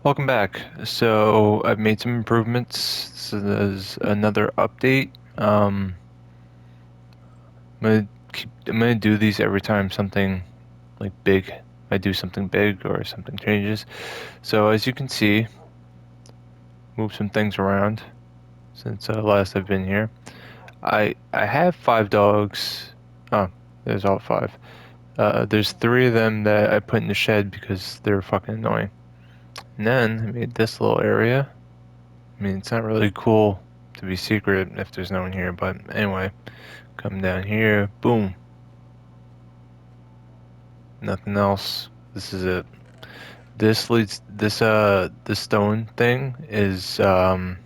Welcome back. So I've made some improvements. So there's another update. I'm gonna do these every time something like big. I do something big or something changes. So as you can see, move some things around since last I've been here. I have 5 dogs. Oh, there's all five. There's 3 of them that I put in the shed because they're fucking annoying. And then I made this little area. I mean, it's not really cool to be secret if there's no one here, but anyway, come down here, boom, nothing else. This is it. This stone thing is from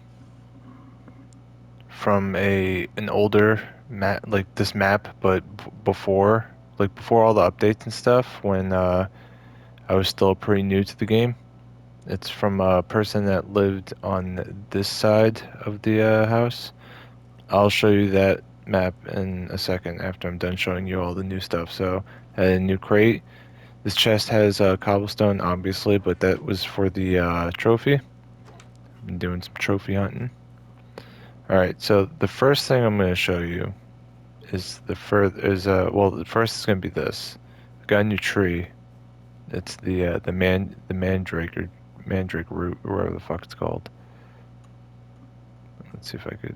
an older map, like this map, but before, like before all the updates and stuff, when I was still pretty new to the game. It's from a person that lived on this side of the house. I'll show you that map in a second after I'm done showing you all the new stuff. So, a new crate. This chest has cobblestone, obviously, but that was for the trophy. I'm doing some trophy hunting. All right, so the first thing I'm going to show you is the first is going to be this. I got a new tree. It's the mandrake root or whatever the fuck it's called. Let's see if I could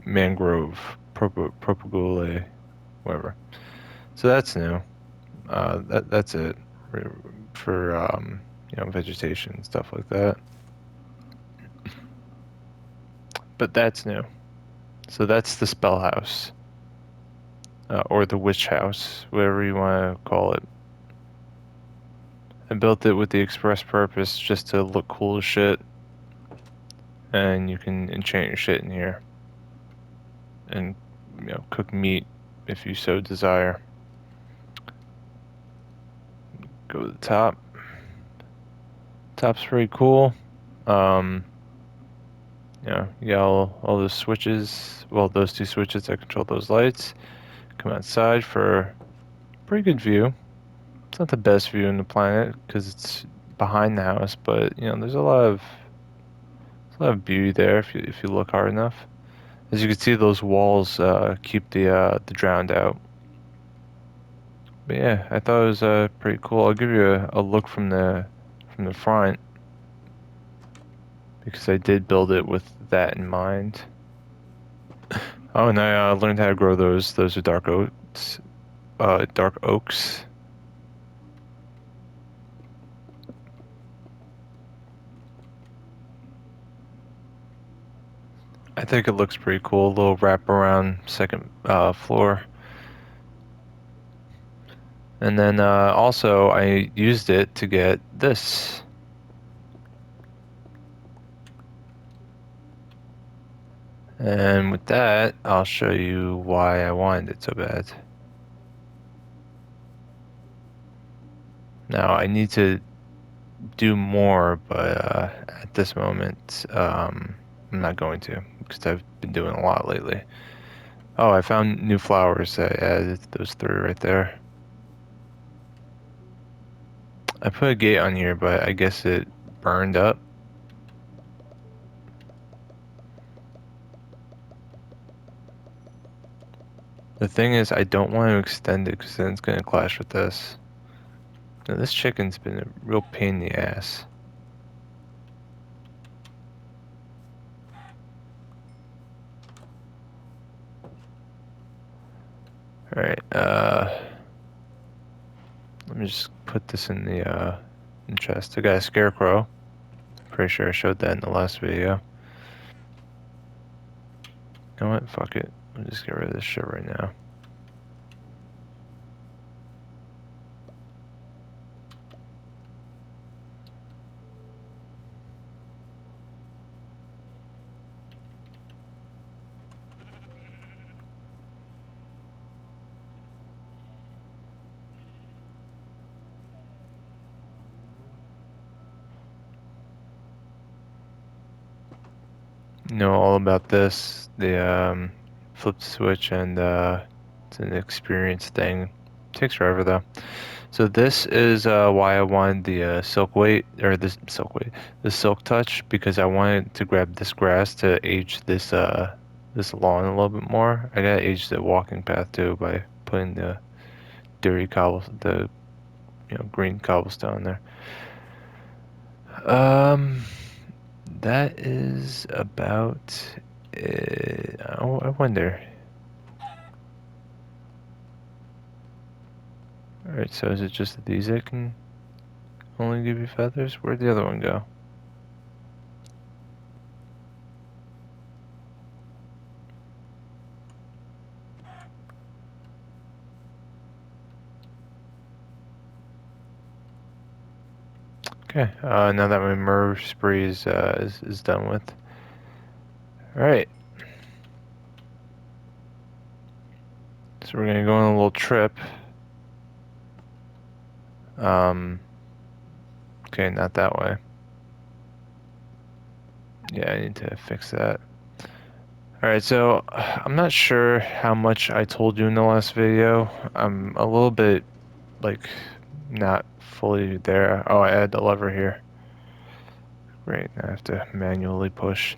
mangrove propagule, whatever. So that's new. That's it for vegetation and stuff like that. But that's new. So that's the spell house or the witch house, whatever you want to call it. I built it with the express purpose just to look cool as shit, and you can enchant your shit in here and cook meat if you so desire. Go to the top. Top's pretty cool. Um, you got all those switches. Well, those 2 switches that control those lights. Come outside for a pretty good view. It's not the best view on the planet because it's behind the house, but there's a lot of beauty there if you look hard enough. As you can see, those walls keep the drowned out. But yeah, I thought it was pretty cool. I'll give you a look from the front because I did build it with that in mind. Oh, and I learned how to grow those. Those are dark oaks. Dark oaks. I think it looks pretty cool. A little wrap around second floor. And then also I used it to get this. And with that, I'll show you why I wanted it so bad. Now I need to do more, but at this moment, I'm not going to because I've been doing a lot lately. Oh, I found new flowers. I added those 3 right there. I put a gate on here, but I guess it burned up. The thing is, I don't want to extend it because then it's going to clash with this. Now, this chicken's been a real pain in the ass. Alright, let me just put this in the chest. I got a scarecrow. Pretty sure I showed that in the last video. You know what? Fuck it. I'll just get rid of this shit right now. Know all about this. The flip switch and it's an experience thing. Takes forever though. So this is why I wanted the silk weight or the silk touch, because I wanted to grab this grass to age this lawn a little bit more. I gotta age the walking path too by putting the dirty the green cobblestone there. Um, that is about it. Oh, I wonder. All right, so is it just these that can only give you feathers? Where'd the other one go? Okay, now that my merge spree is done with. Alright, so we're gonna go on a little trip. Okay, not that way. Yeah, I need to fix that. Alright, so I'm not sure how much I told you in the last video. I'm a little bit, like, not fully there. Oh, I add the lever here. Great, now I have to manually push.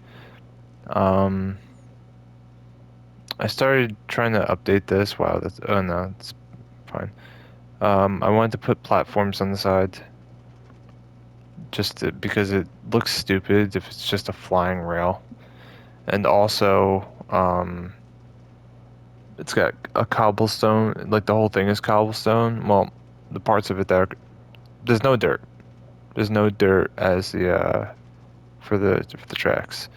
Um, I started trying to update this. Wow, oh no, it's fine. I wanted to put platforms on the side because it looks stupid if it's just a flying rail. And also, it's got a cobblestone, like the whole thing is cobblestone. Well, the parts of it there's no dirt. There's no dirt as the for the tracks.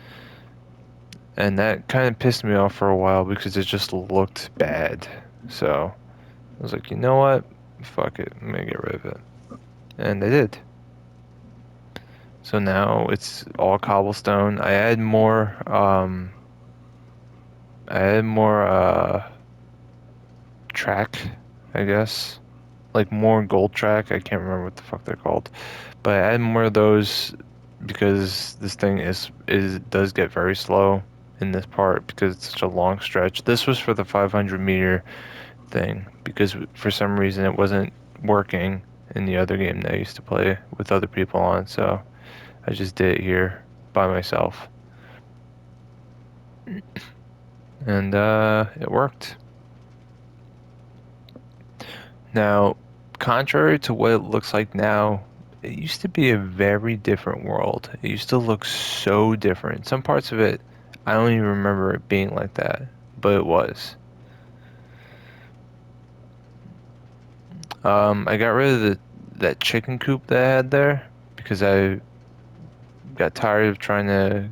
And that kind of pissed me off for a while because it just looked bad. So I was like, you know what? Fuck it. I'm gonna get rid of it. And they did. So now it's all cobblestone. I added more track, I guess. Like more gold track. I can't remember what the fuck they're called. But I added more of those because this thing does get very slow in this part because it's such a long stretch. This was for the 500-meter thing because for some reason it wasn't working in the other game that I used to play with other people on, so I just did it here by myself. And it worked. Now, contrary to what it looks like now, it used to be a very different world. It used to look so different. Some parts of it, I don't even remember it being like that, but it was. I got rid of that chicken coop that I had there because I got tired of trying to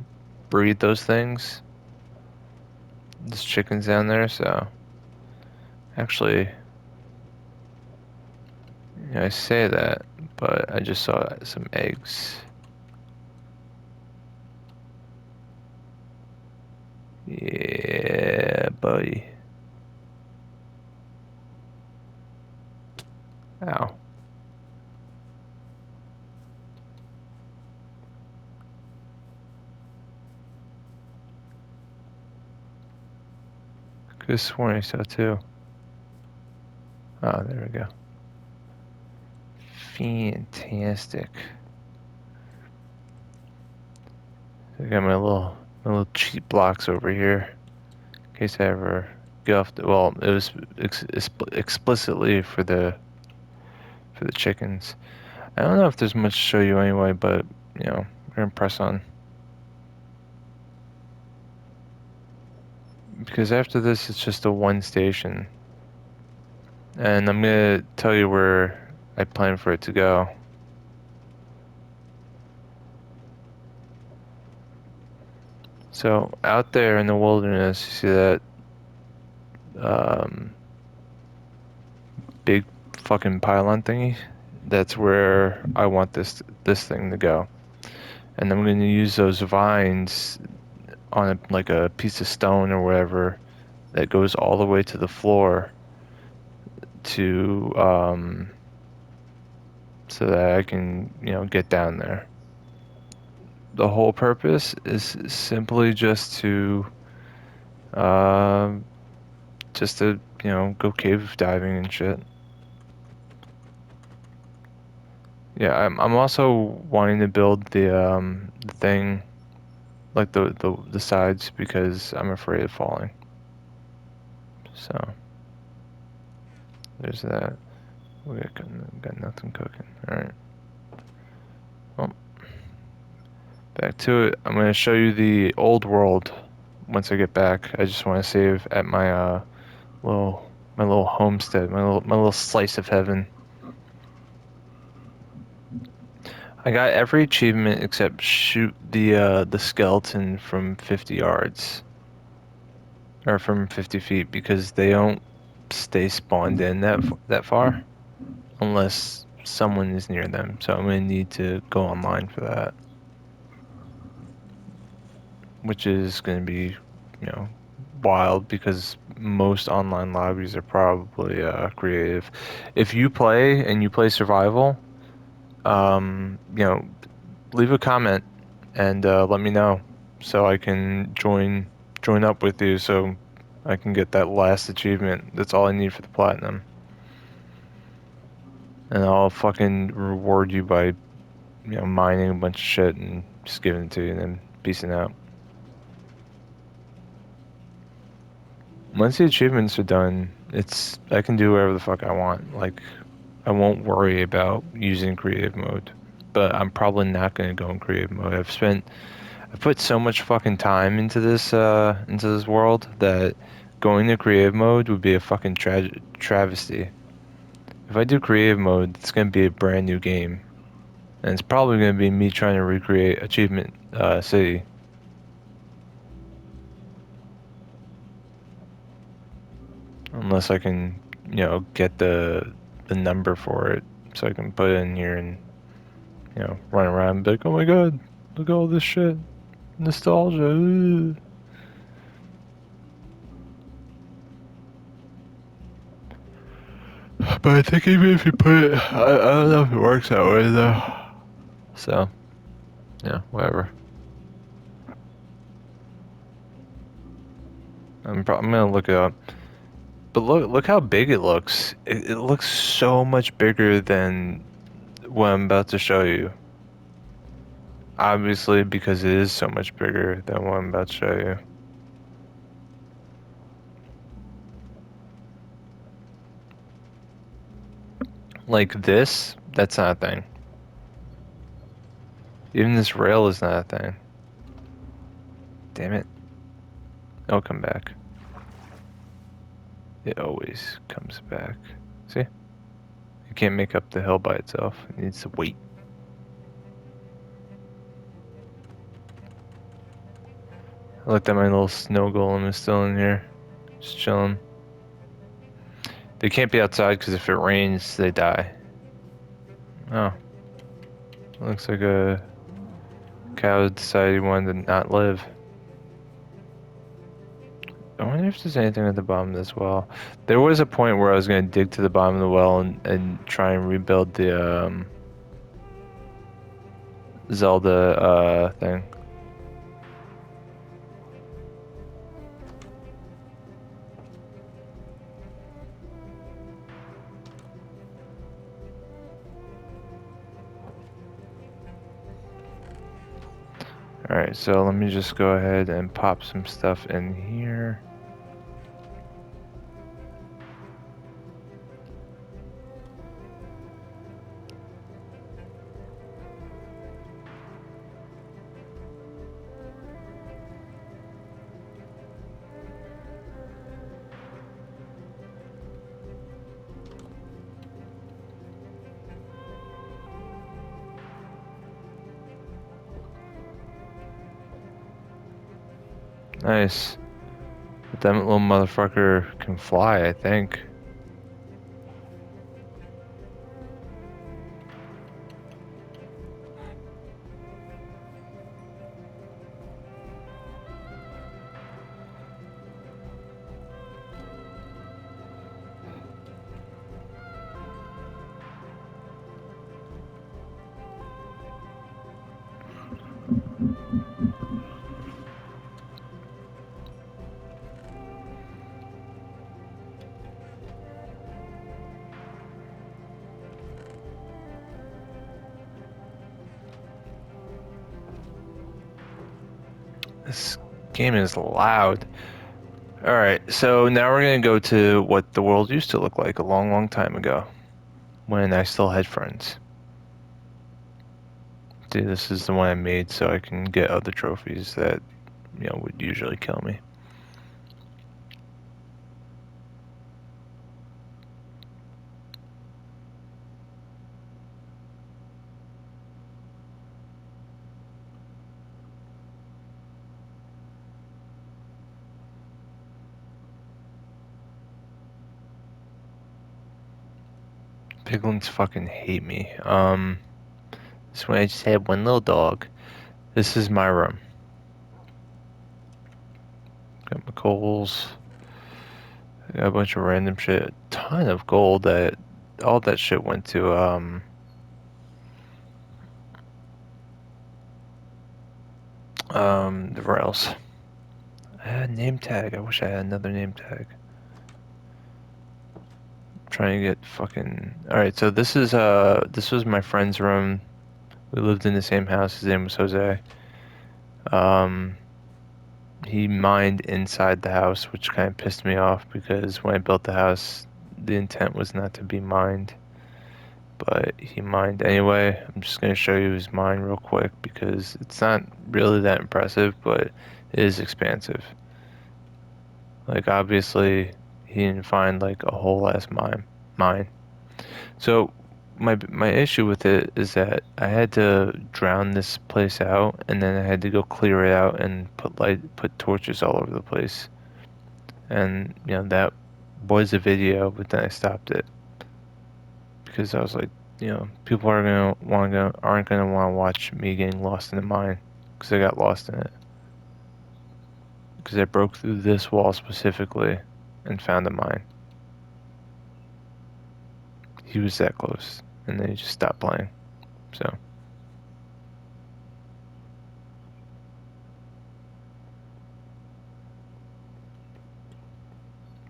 breed those things. There's chickens down there, so actually, I say that, but I just saw some eggs. Yeah, buddy. Ow. Could have sworn I saw two. Oh, there we go. Fantastic. I got my little cheap blocks over here in case I ever get off the. Well, it was explicitly for the chickens. I don't know if there's much to show you anyway, but we're gonna press on because after this it's just a one station, and I'm gonna tell you where I plan for it to go. So out there in the wilderness, you see that um, big fucking pylon thingy? That's where I want this thing to go. And I'm going to use those vines on like a piece of stone or whatever that goes all the way to the floor to so that I can get down there. The whole purpose is simply just to go cave diving and shit. Yeah, I'm also wanting to build the thing, like the sides, because I'm afraid of falling. So there's that. We got nothing cooking. All right. Well, back to it. I'm gonna show you the old world once I get back. I just want to save at my little my little homestead, my little slice of heaven. I got every achievement except shoot the skeleton from 50 yards or from 50 feet because they don't stay spawned in that far unless someone is near them. So I'm gonna need to go online for that, which is gonna be, you know, wild because most online lobbies are probably creative. If you play and you play survival, you know, leave a comment and let me know so I can join up with you so I can get that last achievement. That's all I need for the platinum. And I'll fucking reward you by, mining a bunch of shit and just giving it to you and then peacing out. Once the achievements are done, I can do whatever the fuck I want. Like, I won't worry about using creative mode. But I'm probably not gonna go in creative mode. I've put so much fucking time into this world that going to creative mode would be a fucking travesty. If I do creative mode, it's gonna be a brand new game, and it's probably gonna be me trying to recreate Achievement City. Unless I can, get the number for it, so I can put it in here and run around and be like, oh my god, look at all this shit, nostalgia. Ugh. But I think even if you put it, I don't know if it works that way though. So, yeah, whatever. I'm gonna look it up. But look how big it looks. It looks so much bigger than what I'm about to show you. Obviously, because it is so much bigger than what I'm about to show you. Like this, that's not a thing. Even this rail is not a thing. Damn it. It'll come back. It always comes back. See? You can't make up the hill by itself. It needs to wait. I looked at my little snow golem is still in here. Just chilling. They can't be outside because if it rains, they die. Oh. Looks like a cow decided he wanted to not live. I wonder if there's anything at the bottom of this well. There was a point where I was going to dig to the bottom of the well and try and rebuild the Zelda thing. Alright, so let me just go ahead and pop some stuff in here. Nice. But that little motherfucker can fly, I think. This game is loud. Alright, so now we're gonna go to what the world used to look like a long, long time ago, when I still had friends. See, this is the one I made so I can get other trophies that, would usually kill me. Piglins fucking hate me. This one I just had one little dog. This is my room. Got my coals. I got a bunch of random shit. A ton of gold that all that shit went to where else? I had a name tag. I wish I had another name tag. I'm trying to get fucking. Alright, so this was my friend's room. We lived in the same house. His name was Jose. Um he mined inside the house, which kind of pissed me off because when I built the house, the intent was not to be mined. But he mined anyway. I'm just going to show you his mine real quick because it's not really that impressive, but it is expansive. Like, obviously, he didn't find like a whole ass mine. So my issue with it is that I had to drown this place out, and then I had to go clear it out and put torches all over the place. And that was a video, but then I stopped it because I was like, people aren't gonna want to watch me getting lost in the mine because I got lost in it because I broke through this wall specifically and found a mine. He was that close, and then he just stopped playing. So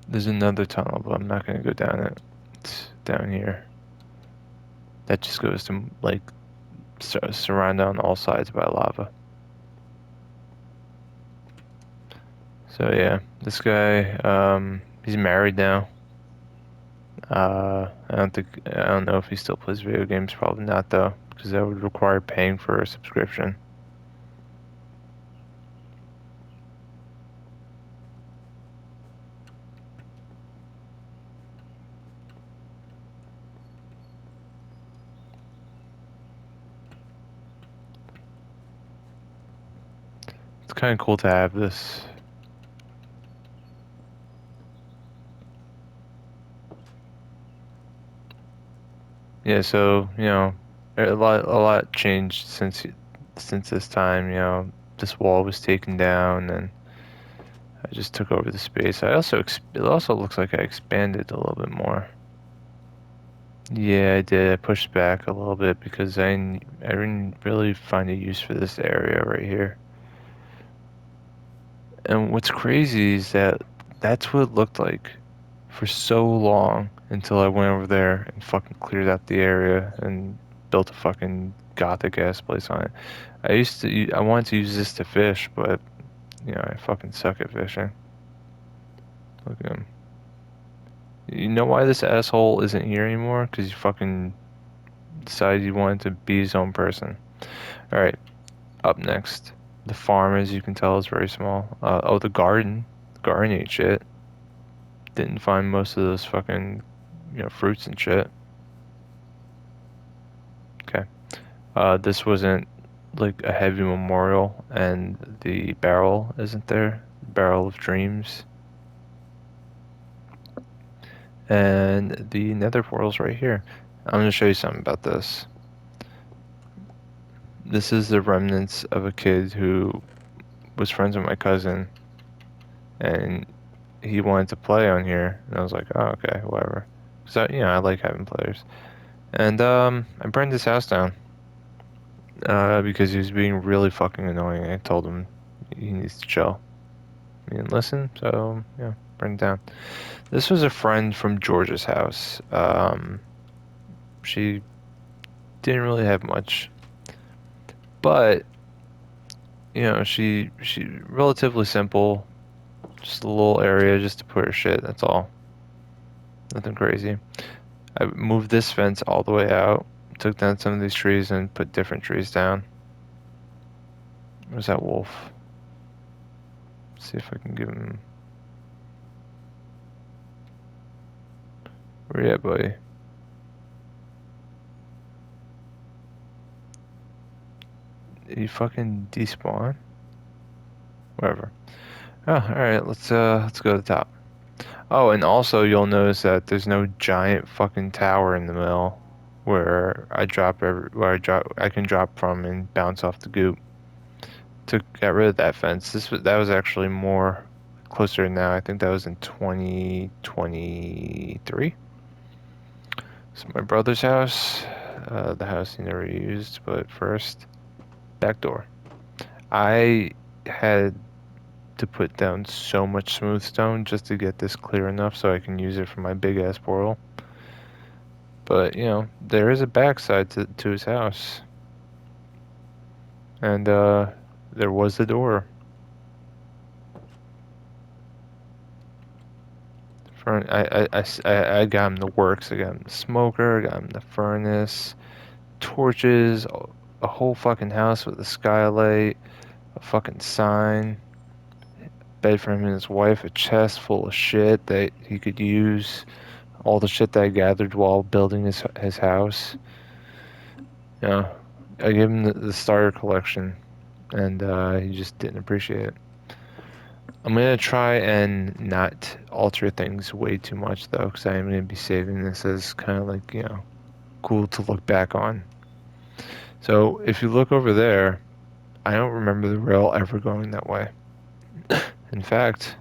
there's another tunnel, but I'm not gonna go down it. It's down here. That just goes to like surrounded on all sides by lava. So yeah, this guy, he's married now. I don't know if he still plays video games. Probably not though, because that would require paying for a subscription. It's kind of cool to have this. Yeah, so a lot changed since this time. This wall was taken down, and I just took over the space. It also looks like I expanded a little bit more. Yeah, I did. I pushed back a little bit because I didn't really find a use for this area right here. And what's crazy is that that's what it looked like for so long until I went over there and fucking cleared out the area and built a fucking gothic ass place on it. I wanted to use this to fish, but I fucking suck at fishing. Look at him. You know why this asshole isn't here anymore? Because you fucking decided you wanted to be his own person. Alright, up next. The farm, as you can tell, is very small. Oh, the garden. The garden ain't shit. Didn't find most of those fucking, fruits and shit. Okay. This wasn't like a heavy memorial, and the barrel isn't there. Barrel of Dreams. And the nether portal's right here. I'm gonna show you something about this. This is the remnants of a kid who was friends with my cousin, and he wanted to play on here, and I was like, oh, okay, whatever. So, I like having players. And, I burned his house down, because he was being really fucking annoying. I told him he needs to chill. He didn't listen, so, yeah, burned it down. This was a friend from George's house. She didn't really have much, but she relatively simple, just a little area just to put her shit. That's all. Nothing crazy. I moved this fence all the way out, took down some of these trees and put different trees down. Where's that wolf? See if I can give him. Where you at, buddy? Did you fucking despawn? Whatever. Oh, alright, let's go to the top. Oh, and also you'll notice that there's no giant fucking tower in the middle where I can drop from and bounce off the goop. Got rid of that fence. That was actually more closer now. I think that was in 2023. It's my brother's house, the house he never used. But first, back door. I had to put down so much smooth stone just to get this clear enough so I can use it for my big ass portal. But there is a backside to his house, and there was a door. I got him the works. I got him the smoker. I got him the furnace, torches, a whole fucking house with a skylight, a fucking sign, bed for him and his wife, a chest full of shit that he could use, all the shit that I gathered while building his house. I gave him the starter collection, and he just didn't appreciate it. I'm gonna try and not alter things way too much though, because I am gonna be saving this as kind of like cool to look back on. So if you look over there, I don't remember the rail ever going that way. In fact,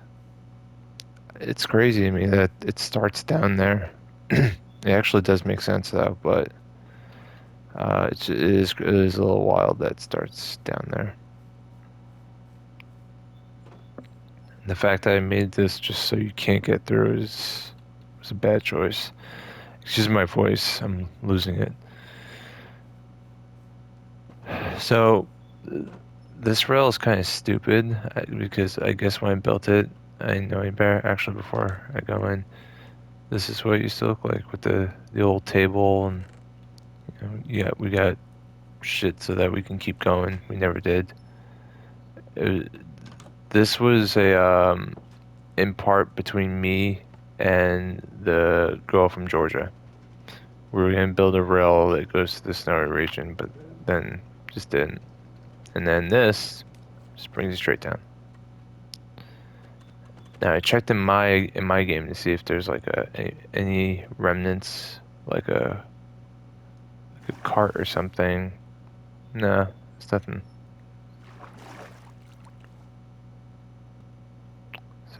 it's crazy to me that it starts down there. It actually does make sense though, but it is a little wild that it starts down there. The fact that I made this just so you can't get through was a bad choice. Excuse my voice, I'm losing it. So this rail is kind of stupid because I guess when I built it, I didn't know any better. Actually, before I go in, this is what it used to look like with the old table, and we got shit so that we can keep going. We never did. This was a in part between me and the girl from Georgia. We were gonna build a rail that goes to the snowy region, but then just didn't. And then this just brings you straight down. Now I checked in my game to see if there's like any remnants, like a cart or something. Nah, it's nothing.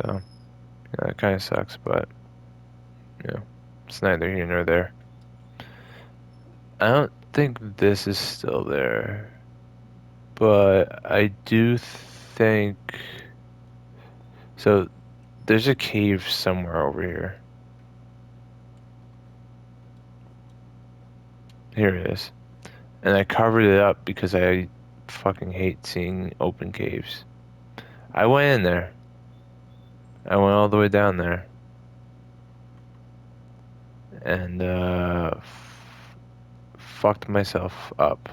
So it kind of sucks, but it's neither here nor there. I don't think this is still there, but I do think so. There's a cave somewhere over here. Here it is. And I covered it up because I fucking hate seeing open caves. I went in there. I went all the way down there. And fucked myself up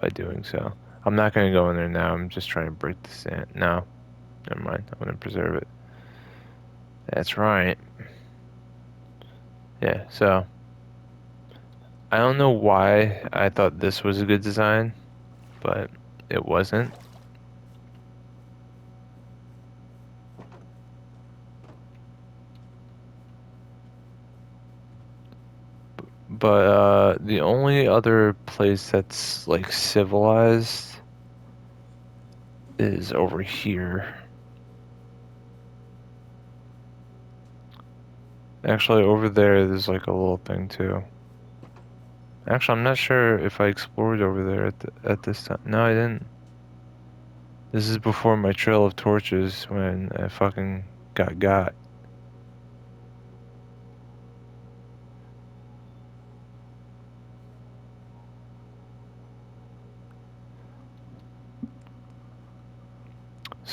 by doing so. I'm not gonna go in there now. I'm just trying to break the sand. No. Never mind. I'm gonna preserve it. That's right. Yeah, so I don't know why I thought this was a good design, but it wasn't. But the only other place that's like civilized is over here. Actually, over there's like a little thing too. Actually, I'm not sure if I explored over there at this time. No, I didn't. This is before my trail of torches when I fucking got.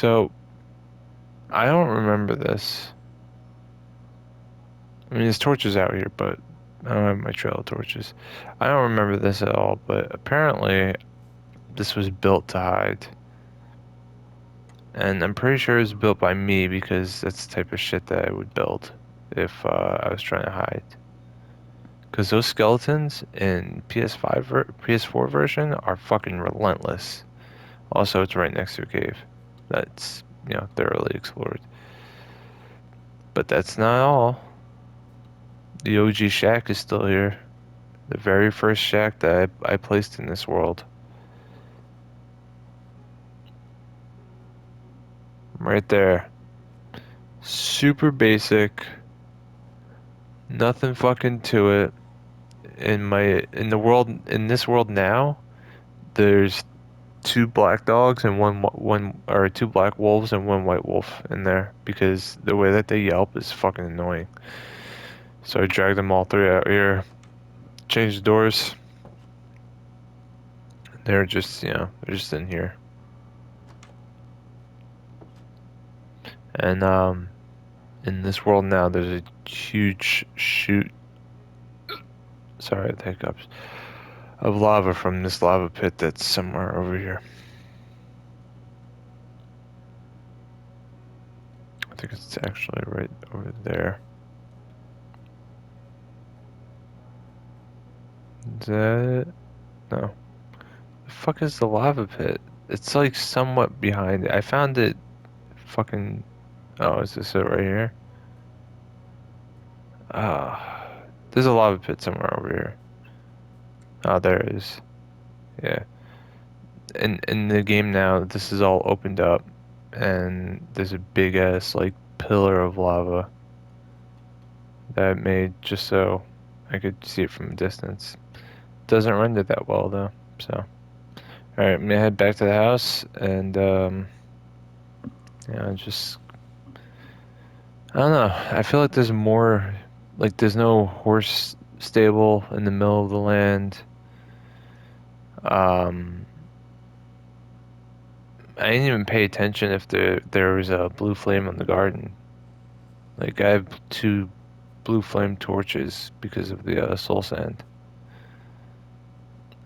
So I don't remember this. I mean, there's torches out here, but I don't have my trail torches. I don't remember this at all, but apparently this was built to hide. And I'm pretty sure it was built by me because that's the type of shit that I would build if I was trying to hide. Because those skeletons in PS4 version are fucking relentless. Also, it's right next to a cave that's, thoroughly explored. But that's not all. The OG shack is still here. The very first shack that I placed in this world. Right there. Super basic. Nothing fucking to it. In this world now, there's two black dogs and two black wolves and one white wolf in there because the way that they yelp is fucking annoying. So I dragged them all three out here, changed the doors. They're just in here. And in this world now, there's a huge chute. Sorry, the hiccups of lava from this lava pit that's somewhere over here. I think it's actually right over there. Is that it? No. The fuck is the lava pit? It's like somewhat behind it. I found it fucking. Oh, is this it right here? Ah, there's a lava pit somewhere over here. Oh, there it is. Yeah. In the game now, this is all opened up, and there's a big ass like pillar of lava that I made just so I could see it from a distance. Doesn't render that well though. So, all right, I'm gonna head back to the house and just I don't know. I feel like there's more, like there's no horse stable in the middle of the land. Um, I didn't even pay attention if there was a blue flame on the garden. Like I have two blue flame torches because of the soul sand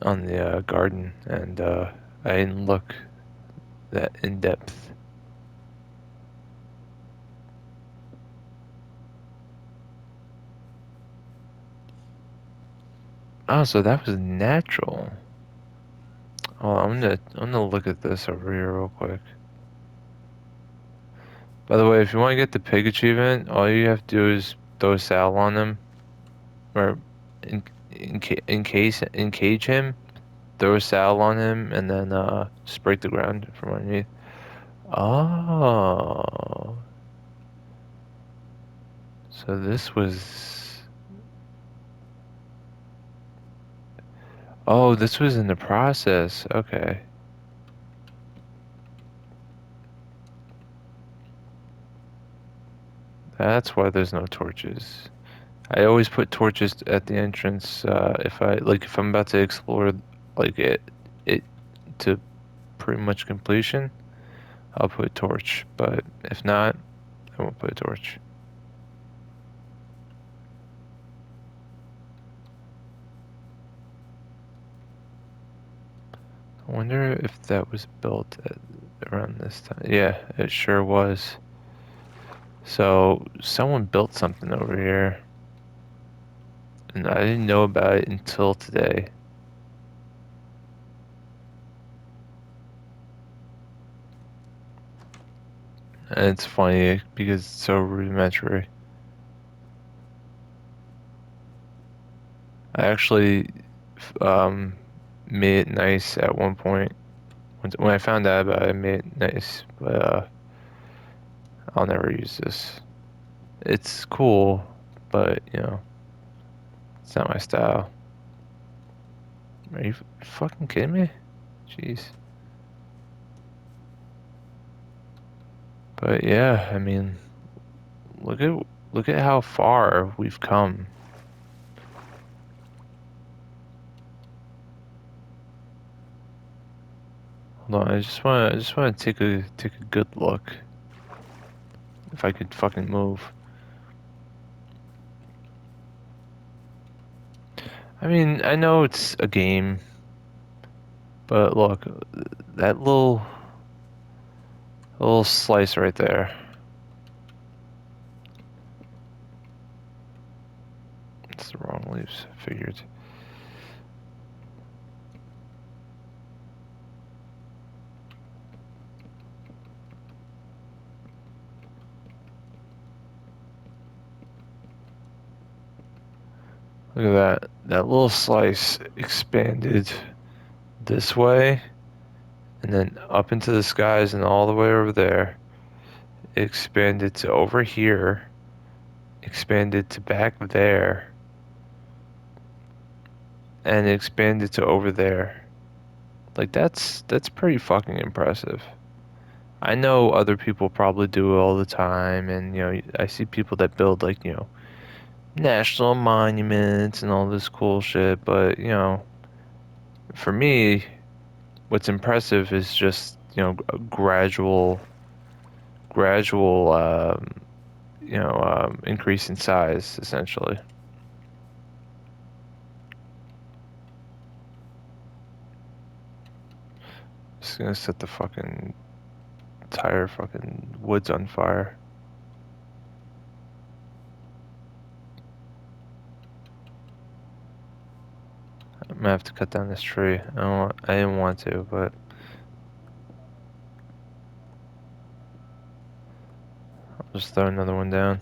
on the garden, and I didn't look that in depth. Oh, so that was natural. Oh, I'm gonna look at this over here real quick. By the way, if you want to get the pig achievement, all you have to do is throw Sal on him, or in, encage him, throw Sal on him, and then just break the ground from underneath. Oh, so this was. Oh, this was in the process. Okay. That's why there's no torches. I always put torches at the entrance if I'm about to explore like it to pretty much completion, I'll put a torch. But if not, I won't put a torch. I wonder if that was built around this time. Yeah, it sure was. So someone built something over here, and I didn't know about it until today. And it's funny because it's so rudimentary. I actually um, made it nice at one point. When I found out about it, I made it nice, but I'll never use this. It's cool, but it's not my style. Are you fucking kidding me? Jeez. But yeah, I mean, look at look at how far we've come. Hold on, I just wanna take a good look. If I could fucking move. I mean, I know it's a game, but look, that little slice right there. It's the wrong leaves, I figured. Look at that. That little slice expanded this way, and then up into the skies and all the way over there. It expanded to over here, expanded to back there, and it expanded to over there. Like that's pretty fucking impressive. I know other people probably do it all the time, and I see people that build like, national monuments and all this cool shit, but for me, what's impressive is just, a gradual, increase in size, essentially. Just gonna set the fucking entire fucking woods on fire. I'm gonna have to cut down this tree. I didn't want to, but I'll just throw another one down.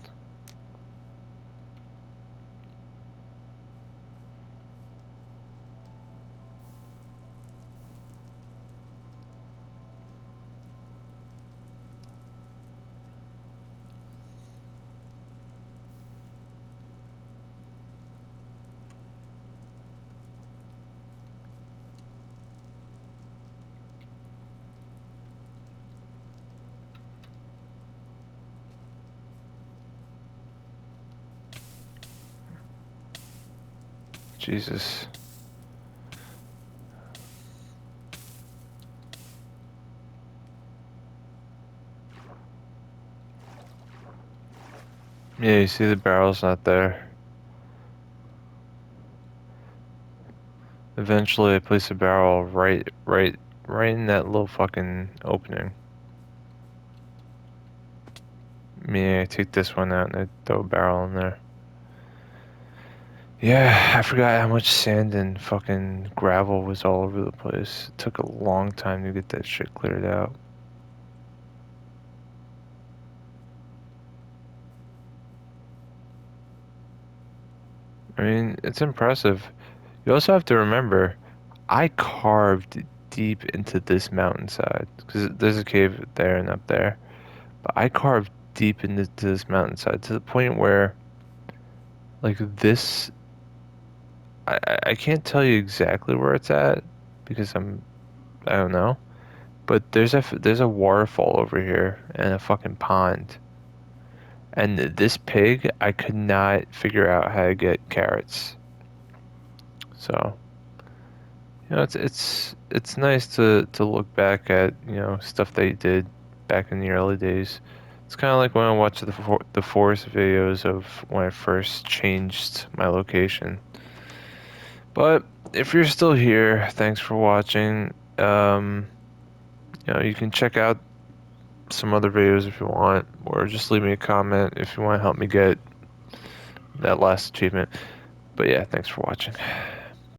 Jesus. Yeah, you see the barrel's not there. Eventually I place a barrel right in that little fucking opening. Meaning I take this one out and I throw a barrel in there. Yeah, I forgot how much sand and fucking gravel was all over the place. It took a long time to get that shit cleared out. I mean, it's impressive. You also have to remember, I carved deep into this mountainside because there's a cave there and up there. But I carved deep into this mountainside to the point where, like this, I can't tell you exactly where it's at because I don't know. But there's a waterfall over here and a fucking pond. And this pig, I could not figure out how to get carrots. So, it's nice to look back at, stuff that you did back in the early days. It's kind of like when I watch the forest videos of when I first changed my location. But if you're still here, thanks for watching. You can check out some other videos if you want, or just leave me a comment if you want to help me get that last achievement. But yeah, thanks for watching.